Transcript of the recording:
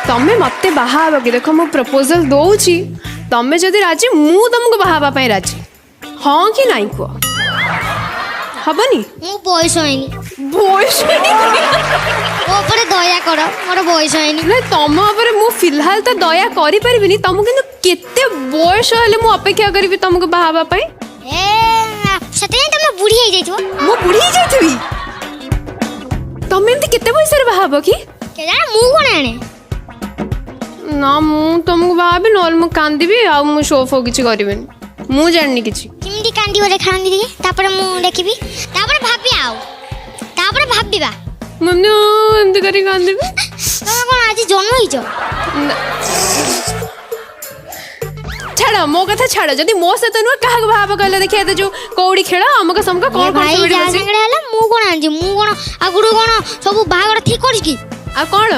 तमें मत बाहा कि देख मु प्रपोजल दौची तमें जदि राजी मु तुमको बाहा राजी हाँ कि नाई कह हबनी मो बयस हैनी बयस मो ऊपर दया कर मोर बयस हैनी ना तुम ऊपर मु फिलहाल तो दया करि परिबिनी तुमको किंतु केते बयस हेले मु अपेक्षा करिवि तुमको बाहा पई ए सते तुम बुढ़ी हो जाइछो मु बुढ़ी जाइथिबी तुम एमती केते पैसा रे बाहा कि के जाने मु कोन आने ना मु तुमको बाहा नल मु कांदीबी आ मु शोफ किछि करिवेनी मु जाननी किछि किमिति कांदी बोले खांदी दिए तापर मु देखिबी तापर भाबी आउ तापर भाबीबा मम्मी एमती करी कांदीबी तुम कोन आज जन्म होइछो छाड़ मो कथा छाड़ जदि मो सहित नुह क्या भाव कहले देखिए तो जो कौड़ी खेल आमक समक कौन भाई जा संगड़े हला मु कोन आंजी मु कोन आगुडू कोन सब बाहागर ठीक करिस की आ कौन